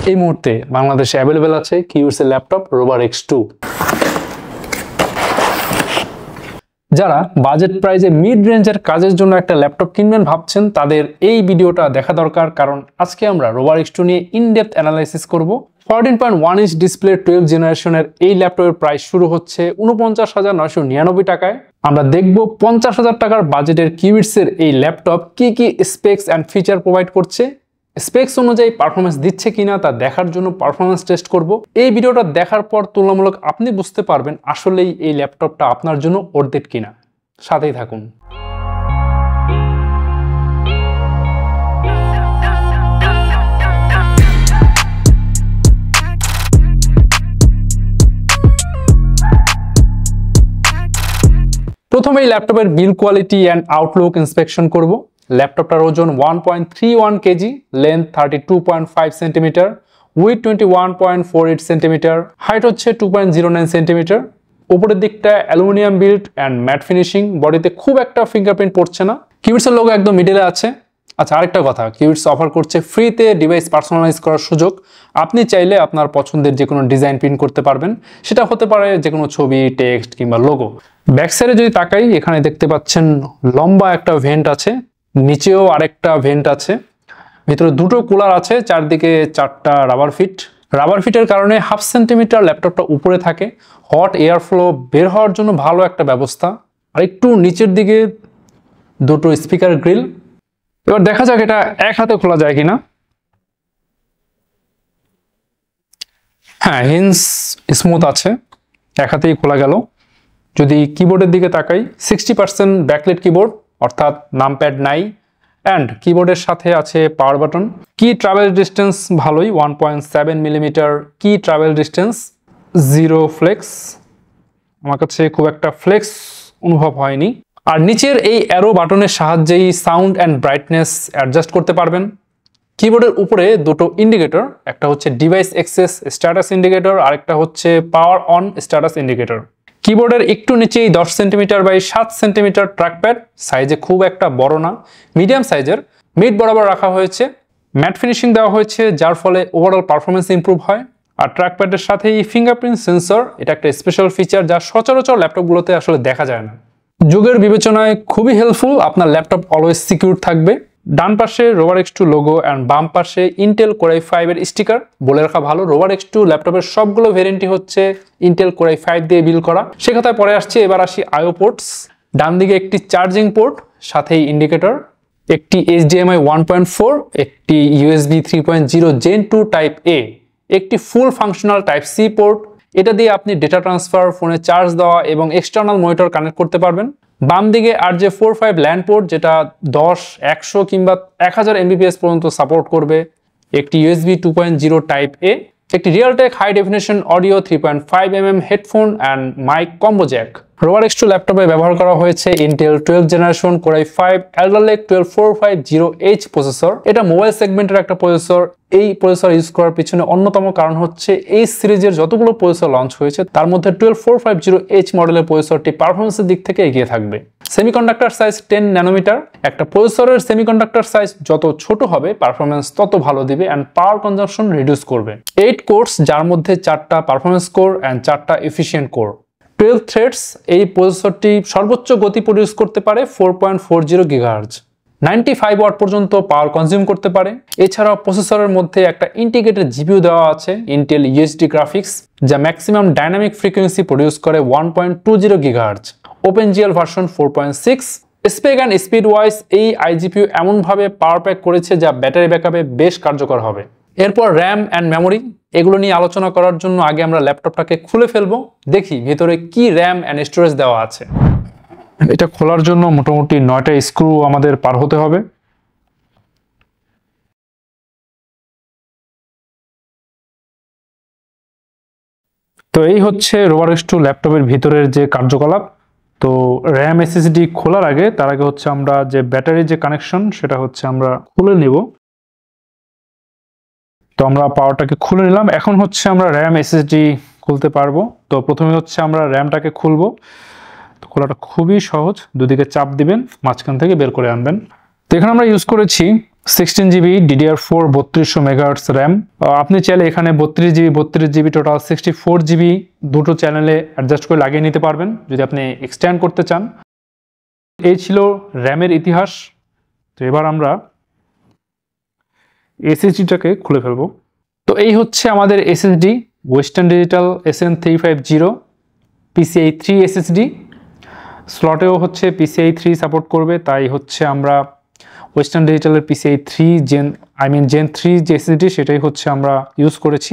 এই মুহূর্তে বাংলাদেশে অ্যাভেলেবেল আছে কিউবিটসের ল্যাপটপ রোভার X2। যারা বাজেট প্রাইজে মিড রেঞ্জের কাজের জন্য একটা ল্যাপটপ কিনবেন ভাবছেন, তাদের এই ভিডিওটা দেখা দরকার, কারণ আজকে আমরা রোভার X2 নিয়ে ইনডেপথ অ্যানালাইসিস করব। 14.1 ইঞ্চ ডিসপ্লে 12 জেনারেশনের এই ল্যাপটপের প্রাইস শুরু হচ্ছে ৪৯,৯৯৯ টাকায়। আমরা দেখব ৫০,০০০ টাকার বাজেটের কিউবিটসের এই ল্যাপটপ কি কি স্পেকস অ্যান্ড ফিচার প্রোভাইড করছে, স্পেকস অনুযায়ী পারফরমেন্স দিচ্ছে কিনা তা দেখার জন্য পারফরমেন্স টেস্ট করব। এই ভিডিওটা দেখার পর তুলনামূলক আপনি বুঝতে পারবেন আসলেই এই ল্যাপটপটা আপনার জন্য ওর্থ ইট কিনা। সাথেই থাকুন। প্রথমে এই ল্যাপটপের বিল কোয়ালিটি অ্যান্ড আউটলুক ইন্সপেকশন করব। ল্যাপটপটার ওজন 1.31 KG, length 32.5 centimetre, with 21.48 centimetre, height হচ্ছে 2.09 সেন্টিমিটার। উপরের দিকটা aluminium build and mat finishing, বডিতে খুব একটা ফিঙ্গারপ্রিন্ট পড়ছে না। কিউবিটসের লোগো একদম মিডলে আছে। আচ্ছা, আরেকটা কথা, কিউবিটস অফার করছে ফ্রিতে ডিভাইস পার্সোনালাইজ করার সুযোগ। আপনি চাইলে আপনার পছন্দের যে কোনো ডিজাইন প্রিন্ট করতে পারবেন, সেটা হতে পারে যে কোনো ছবি, টেক্সট কিংবা লোগো। ব্যাক সাইডে যদি তাকাই, এখানে দেখতে পাচ্ছেন লম্বা একটা ভেন্ট আছে, নিচেও আরেকটা ভেন্ট আছে, ভিতরে দুটো কুলার আছে, চারদিকে 4টা রাবার ফিট। রাবার ফিটের কারণে 1/2 সেন্টিমিটার ল্যাপটপটা উপরে থাকে, হট এয়ার ফ্লো বের হওয়ার জন্য ভালো একটা ব্যবস্থা। আর একটু নিচের দিকে দুটো স্পিকার গ্রিল। এবার দেখা যাক এটা এক হাতে খোলা যায় কিনা। হ্যাঁ, হিন্স স্মুথ আছে, এক হাতেই খোলা গেল। যদি কিবোর্ডের দিকে তাকাই, 60% ব্যাকলাইট কিবোর্ড, অর্থাৎ নামপ্যাড নাই, অ্যান্ড কিবোর্ডের সাথে আছে পাওয়ার বাটন। কি ট্রাভেল ডিস্টেন্স ভালোই, 1.7 মিলিমিটার কি ট্রাভেল ডিস্টেন্স, জিরো ফ্লেক্স, আমার কাছে খুব একটা ফ্লেক্স অনুভব হয়নি। আর নিচের এই অ্যারো বাটনের সাহায্যেই সাউন্ড অ্যান্ড ব্রাইটনেস অ্যাডজাস্ট করতে পারবেন। কিবোর্ডের উপরে দুটো ইন্ডিকেটর, একটা হচ্ছে ডিভাইস অ্যাক্সেস স্ট্যাটাস ইন্ডিকেটর, আরেকটা হচ্ছে পাওয়ার অন স্ট্যাটাস ইন্ডিকেটর। কিবোর্ডের একটু নিচেই 10 সেন্টিমিটার বাই 7 সেন্টিমিটার ট্র্যাকপ্যাড, সাইজে খুব একটা বড় না, মিডিয়াম সাইজের, মিড বরাবর রাখা হয়েছে। ম্যাট ফিনিশিং দেওয়া হয়েছে, যার ফলে ওভারঅল পারফরমেন্স ইমপ্রুভ হয়। আর ট্র্যাকপ্যাডের সাথেই ফিঙ্গারপ্রিন্ট সেন্সর, এটা একটা স্পেশাল ফিচার যা সচরাচর ল্যাপটপগুলোতে আসলে দেখা যায় না। যুগের বিবেচনায় খুবই হেল্পফুল, আপনার ল্যাপটপ অলওয়েজ সিকিউর থাকবে। ডান পাশে রোভার X2 লোগো অ্যান্ড বাম পাশে ইন্টেল কোর i5 এর স্টিকার। বলে রাখা ভালো, রোভার X2 ল্যাপটপের সবগুলো ভেরিয়েন্টই হচ্ছে ইন্টেল কোর i5 দিয়ে বিল করা। সে কথায় পরে আসছে, এবার আসি আইও পোর্টস। ডান দিকে একটি চার্জিং পোর্ট, সাথেই ইন্ডিকেটর, একটি HDMI 1.4, একটি USB 3.0 Gen 2 টাইপ A, একটি ফুল ফাংশনাল টাইপ C পোর্ট। এটা দিয়ে আপনি ডেটা ট্রান্সফার, ফোনে চার্জ দেওয়া এবং এক্সটার্নাল মনিটর কানেক্ট করতে পারবেন। বাম দিকে RJ45 ল্যান্ড পোর্ট, যেটা 10, 100 কিংবা 1000 MBPS পর্যন্ত সাপোর্ট করবে, একটি USB 2.0 টাইপ A, একটি Realtek high definition audio 3.5mm headphone and mic combo jack. Rover X2 ল্যাপটপে ব্যবহার করা হয়েছে Intel 12 generation core i5 Alder Lake 12450H processor. এটা মোবাইল সেগমেন্টের একটা প্রসেসর। এই প্রসেসর ইউজ করার পিছনে অন্যতম কারণ হচ্ছে এই সিরিজের যতগুলো প্রসেসর লঞ্চ হয়েছে তার মধ্যে 12450H মডেলের প্রসেসরটি পারফরমেন্সের দিক থেকে এগিয়ে থাকবে। Semiconductor size 10 nanometre. একটা প্রসেসরের সেমিকন্ডাক্টর সাইজ যত ছোট হবে পারফরমেন্স তত ভালো দিবে অ্যান্ড পাওয়ার কনজাম্পশন রিডিউস করবে। 8 কোর্স, যার মধ্যে 4টা পারফরমেন্স কোর অ্যান্ড 4টা এফিশিয়েন্ট কোর। 12 থ্রেডস। এই প্রসেসরটি সর্বোচ্চ গতি প্রডিউস করতে পারে 4.40 GHz, 95 ওয়াট পর্যন্ত পাওয়ার কনজিউম করতে পারে। এছাড়াও প্রসেসরের মধ্যে একটা ইন্টিগ্রেটেড জিপিইউ দেওয়া আছে ইন্টেল UHD গ্রাফিক্স, যা ম্যাক্সিমাম ডাইনামিক ফ্রিকোয়েন্সি প্রডিউস করে 1.20 GHz। OpenGL version 4.6। Spec and speed wise এই iGPU এমনভাবে পাওয়ার প্যাক করেছে যা ব্যাটারি ব্যাকআপে বেশ কার্যকর হবে। এরপর র্যাম অ্যান্ড মেমোরি, এগুলো নিয়ে আলোচনা করার জন্য আগে আমরা ল্যাপটপটাকে খুলে ফেলবো, দেখি ভেতরে কি র্যাম অ্যান্ড স্টোরেজ দেওয়া আছে। এটা খোলার জন্য মোটামুটি 9টা স্ক্রু আমাদের পার হতে হবে। তো এই হচ্ছে রোভার X2 ল্যাপটপের ভিতরের যে কার্যকলাপ। তো র্যাম SSD খোলার আগে, তার আগে হচ্ছে আমরা যে ব্যাটারির যে কানেকশন সেটা হচ্ছে আমরা খুলে নিব। তো আমরা পাওয়ারটাকে খুলে নিলাম, এখন হচ্ছে আমরা র্যাম SSD খুলতে পারবো। তো প্রথমে হচ্ছে আমরা র্যামটাকে খুলবো। তো খোলাটা খুবই সহজ, দুদিকে চাপ দিবেন, মাঝখান থেকে বের করে আনবেন। তো এখানে আমরা ইউজ করেছি 16GB DDR4 3200 MHz র্যাম। আপনি চাইলে এখানে 32GB টোটাল 64GB দুটো চ্যানেলে অ্যাডজাস্ট করে লাগিয়ে নিতে পারবেন যদি আপনি এক্সটেন্ড করতে চান। এই ছিল র্যামের ইতিহাস। তো এবার আমরা এসএসডিটাকে খুলে ফেলবো। তো এই হচ্ছে আমাদের SSD, western digital SN350 PCI 3 SSD। স্লটেও হচ্ছে PCI 3 সাপোর্ট করবে, তাই হচ্ছে আমরা ওয়েস্টার্ন ডিজিটালের PCI 3 Gen 3 যে SSD সেটাই হচ্ছে আমরা ইউজ করেছি।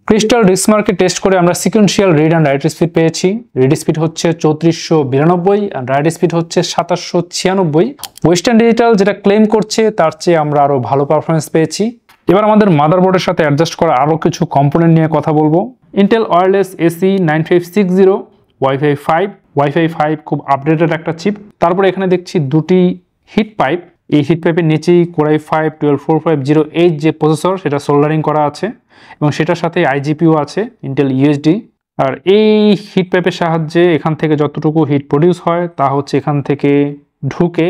ক্রিস্টাল রিসমার্কে টেস্ট করে আমরা sequential read and right speed পেয়েছি। রিড স্পিড হচ্ছে 3492 আর রাইট স্পিড হচ্ছে 2796। ওয়েস্টার্ন ডিজিটাল যেটা ক্লেম করছে তার চেয়ে আমরা আরও ভালো পারফরমেন্স পেয়েছি। এবার আমাদের মাদারবোর্ডের সাথে অ্যাডজাস্ট করা আরও কিছু কম্পোনেন্ট নিয়ে কথা বলবো। ইন্টেল ওয়্যারলেস AC 9560 Wi-Fi 5 খুব আপডেটেড একটা চিপ। তারপরে এখানে দেখছি দুটি হিট পাইপ। এই হিট পাইপের নিচেই Core i5 12450H যে প্রসেসর সেটা সোল্ডারিং করা আছে এবং সেটার সাথে IGPU আছে ইন্টেল UHD। আর এই হিট পাইপের সাহায্যে এখান থেকে যতটুকু হিট প্রডিউস হয় তা হচ্ছে এখান থেকে ঢুকে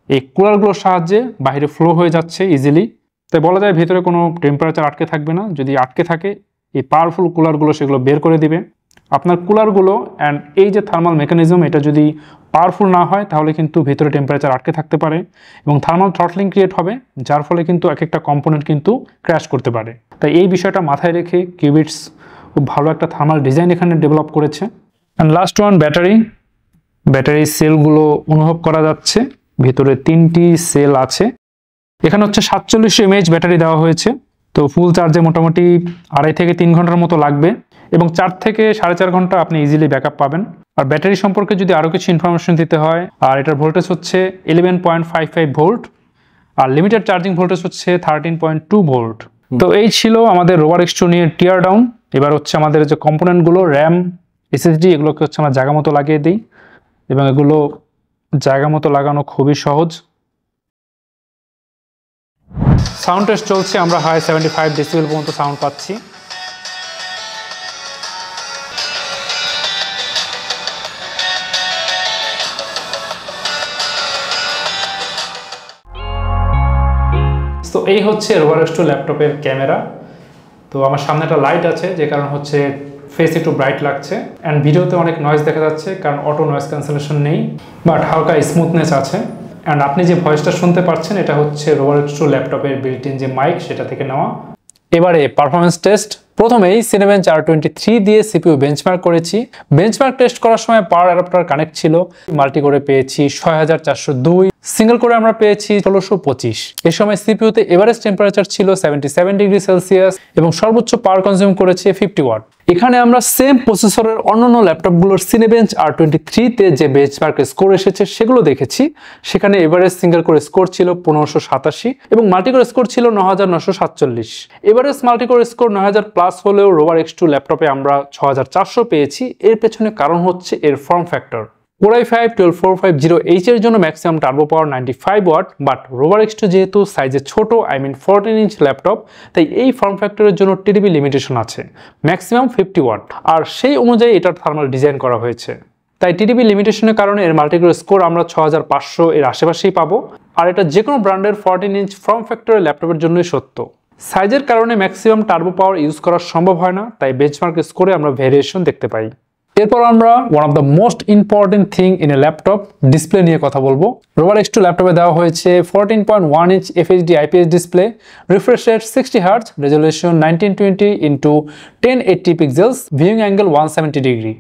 এই কুলারগুলোর সাহায্যে বাইরে ফ্লো হয়ে যাচ্ছে ইজিলি। তাই বলা যায় ভেতরে কোনো টেম্পারেচার আটকে থাকবে না। যদি আটকে থাকে এই পাওয়ারফুল কুলারগুলো সেগুলো বের করে দিবে। আপনার কুলারগুলো অ্যান্ড এই যে থার্মাল মেকানিজম এটা যদি পাওয়ারফুল না হয় তাহলে কিন্তু ভিতরে টেম্পারেচার আটকে থাকতে পারে এবং থার্মাল থ্রটলিং ক্রিয়েট হবে, যার ফলে কিন্তু এক একটা কম্পোনেন্ট কিন্তু ক্র্যাশ করতে পারে। তাই এই বিষয়টা মাথায় রেখে কিউবিটস খুব ভালো একটা থার্মাল ডিজাইন এখানে ডেভেলপ করেছে। অ্যান্ড লাস্ট ওয়ান ব্যাটারি সেলগুলো অনুভব করা যাচ্ছে। ভিতরে 3টি সেল আছে। এখানে হচ্ছে 4700 mAh ব্যাটারি দেওয়া হয়েছে। তো ফুল চার্জে মোটামুটি 2.5 থেকে 3 ঘন্টার মতো লাগবে এবং 4 থেকে 4.5 ঘন্টা আপনি ইজিলি ব্যাকআপ পাবেন। আর ব্যাটারি সম্পর্কে যদি আরও কিছু ইনফরমেশন দিতে হয়, আর এটার ভোল্টেজ হচ্ছে 11.55 ভোল্ট আর লিমিটেড চার্জিং ভোল্টেজ হচ্ছে 13.2 ভোল্ট। তো এই ছিল আমাদের রোভার X2 নিয়ে টিয়ার ডাউন। এবার হচ্ছে আমাদের যে কম্পোনেন্টগুলো র্যাম SSD এগুলোকে হচ্ছে আমরা জায়গা মতো লাগিয়ে দিই এবং এগুলো জায়গা মতো লাগানো খুবই সহজ। সাউন্ড টেস্ট চলছে, আমরা হাই 75 ডেসিবেল পর্যন্ত সাউন্ড পাচ্ছি। তো এই হচ্ছে রোভার X2 ল্যাপটপের ক্যামেরা। তো আমার সামনে একটা লাইট আছে যে কারণ হচ্ছে ফেস একটু ব্রাইট লাগছে অ্যান্ড ভিডিওতে অনেক নয়েজ দেখা যাচ্ছে কারণ অটো নয়েজ ক্যান্সেলেশন নেই, বাট হালকা স্মুথনেস আছে। অ্যান্ড আপনি যে ভয়েসটা শুনতে পাচ্ছেন এটা হচ্ছে রোভার X2 ল্যাপটপের বিল্ট ইন যে মাইক সেটা থেকে নেওয়া। এবারে পারফরমেন্স টেস্ট। প্রথমেই Cinebench R23 দিয়ে CPU বেঞ্চমার্ক করেছি। বেঞ্চমার্ক টেস্ট করার সময় পাওয়ার অ্যাডাপ্টার কানেক্ট ছিল। মাল্টি কোরে পেয়েছি 6402, সিঙ্গেল কোরে আমরা পেয়েছি 1625। এই সময় সিপিইউতে এভারেজ টেম্পারেচার ছিল 77 ডিগ্রি সেলসিয়াস এবং সর্বোচ্চ পাওয়ার কনজিউম করেছে 50 ওয়াট। এখানে আমরা সেম প্রসেসরের অন্যান্য ল্যাপটপগুলোর Cinebench R23 তে যে বেঞ্চমার্কের স্কোর এসেছে সেগুলো দেখেছি। সেখানে এভারেজ সিঙ্গেল কোরে স্কোর ছিল 1587 এবং মাল্টি কোরে স্কোর ছিল 9947। এভারেজ মাল্টি কোরে স্কোর 9000 প্লাস হলেও রোভার X2 ল্যাপটপে আমরা 6400 পেয়েছি। এর পেছনে কারণ হচ্ছে এর form factor. Core i5 12450H এর জন্য maximum turbo power 95 watt, but Rover X2 যেহেতু সাইজে ছোট 14 ইঞ্চ ল্যাপটপ, তাই এই ফর্ম ফ্যাক্টরের জন্য TDP লিমিটেশন আছে, ম্যাক্সিমাম 50 ওয়াট, আর সেই অনুযায়ী এটার থার্মাল ডিজাইন করা হয়েছে। তাই TDP লিমিটেশনের কারণে এর মাল্টিকোর স্কোর আমরা 6500 এর আশেপাশেই পাবো। আর এটা যে কোনো ব্র্যান্ডের 14 ইঞ্চ ফর্ম ফ্যাক্টরের ল্যাপটপের জন্যই সত্য। সাইজের কারণে ম্যাক্সিমাম টার্বো পাওয়ার ইউজ করা সম্ভব হয় না, তাই বেঞ্চমার্ক স্কোরে আমরা ভেরিয়েশন দেখতে পাই। এরপর আমরা one of the most important thing in a laptop, display নিয়ে কথা বলবো। রোভার X2 ল্যাপটপে দেওয়া হয়েছে 14.1 inch FHD IPS display, refresh rate 60 hertz, resolution 1920x1080 pixels, viewing angle 170 degree.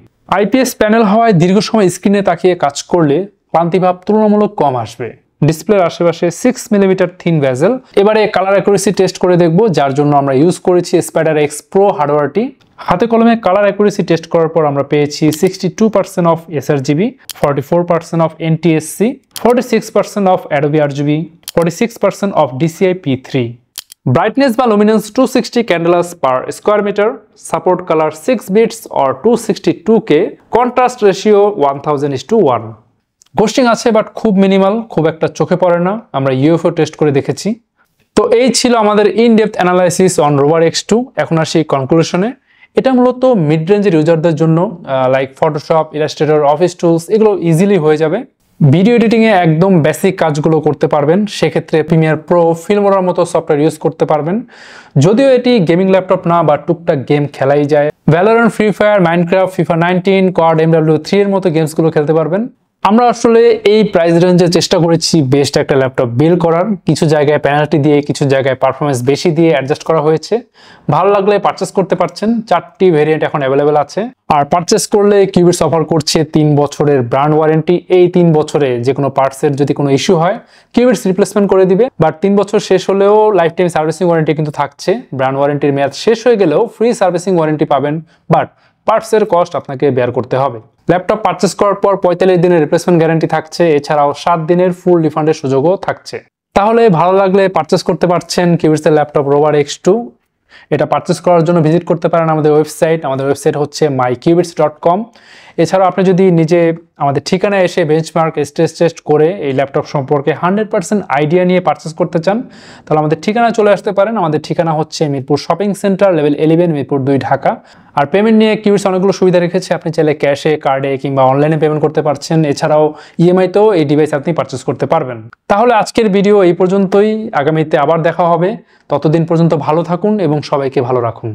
IPS panel হওয়ায় দীর্ঘ সময় স্ক্রিনে তাকিয়ে কাজ করলে ক্লান্তিভাব তুলনামূলক কম আসবে। ডিসপ্লের আশেপাশে 6 মিলিমিটার থিন ভেজেল। এবারে কালার অ্যাকুরেসি টেস্ট করে দেখব, যার জন্য আমরা ইউজ করেছি Spider X Pro হার্ডওয়্যারটি। হাতে কলমে কালার অ্যাকুরেসি টেস্ট করার পর আমরা পেয়েছি 62% of sRGB, 44% of NTSC, 46% of Adobe RGB, 46% of DCI P3। Brightness বা luminance 260 candelas per square metre, support colour 6 bits or 262K, contrast ratio 1000:1। Ghosting আছে বাট খুব মিনিমাল, খুব একটা চোখে পড়ে না, আমরা UFO টেস্ট করে দেখেছি। তো এই ছিল আমাদের in depth analysis on rover X2। এখন আসি কনক্লুশনে। এটা মূলত মিড রেঞ্জের ইউজারদের জন্য, like Photoshop, Illustrator, office tools, এগুলো ইজিলি হয়ে যাবে। ভিডিও এডিটিংয়ে একদম বেসিক কাজগুলো করতে পারবেন, সেক্ষেত্রে প্রিমিয়ার প্রো, ফিল্মোরার মতো সফটওয়্যার ইউজ করতে পারবেন। যদিও এটি গেমিং ল্যাপটপ না, বা টুকটাক গেম খেলাই যায়। Valorant, free fire, Minecraft, FIFA 19, COD, MW3 এর মতো গেমসগুলো খেলতে পারবেন। আমরা আসলে এই প্রাইস রেঞ্জে চেষ্টা করেছি বেস্ট একটা ল্যাপটপ বিল্ড করার। কিছু জায়গায় পেনাল্টি দিয়ে, কিছু জায়গায় পারফরমেন্স বেশি দিয়ে অ্যাডজাস্ট করা হয়েছে। ভালো লাগলে পারচেস করতে পারছেন। 4টি ভেরিয়েন্ট এখন অ্যাভেলেবেল আছে। আর পারচেস করলে কিউবিটস অফার করছে 3 বছরের ব্র্যান্ড ওয়ারেন্টি। এই 3 বছরে যে কোনো পার্টসের যদি কোনো ইস্যু হয়, কিউবিটস রিপ্লেসমেন্ট করে দিবে। বাট 3 বছর শেষ হলেও লাইফ টাইম সার্ভিসিং ওয়ারেন্টি কিন্তু থাকছে। ব্র্যান্ড ওয়ারেন্টির মেয়াদ শেষ হয়ে গেলেও ফ্রি সার্ভিসিং ওয়ারেন্টি পাবেন, বাট পার্টসের কস্ট আপনাকে বেয়ার করতে হবে। ল্যাপটপ পারচেস করার পর 45 দিনের রিপ্লেসমেন্ট গ্যারান্টি থাকছে, এছাড়াও 7 দিনের ফুল রিফান্ডের সুযোগও থাকছে। তাহলে ভালো লাগলে পারচেস করতে পারছেন কিউবিটসের ল্যাপটপ রোভার X2। এটা পারচেস করার জন্য ভিজিট করতে পারেন আমাদের ওয়েবসাইট। আমাদের ওয়েবসাইট হচ্ছে myqubits.com। এছাড়াও আপনি যদি নিজে আমাদের ঠিকানায় এসে বেঞ্চমার্ক, স্ট্রেস টেস্ট করে এই ল্যাপটপ সম্পর্কে 100% আইডিয়া নিয়ে পারচেস করতে চান, তাহলে আমাদের ঠিকানায় চলে আসতে পারেন। আমাদের ঠিকানা হচ্ছে Mirpur shopping centre, level 11, Mirpur 2, Dhaka. আর পেমেন্ট নিয়ে কিউবিটস অনেকগুলো সুবিধা রেখেছে। আপনি চাইলে ক্যাশে, কার্ডে কিংবা অনলাইনে পেমেন্ট করতে পারছেন। এছাড়াও ইএমআইতেও এই ডিভাইস আপনি পারচেস করতে পারবেন। তাহলে আজকের ভিডিও এই পর্যন্তই। আগামীতে আবার দেখা হবে। ততদিন পর্যন্ত ভালো থাকুন এবং সবাইকে ভালো রাখুন।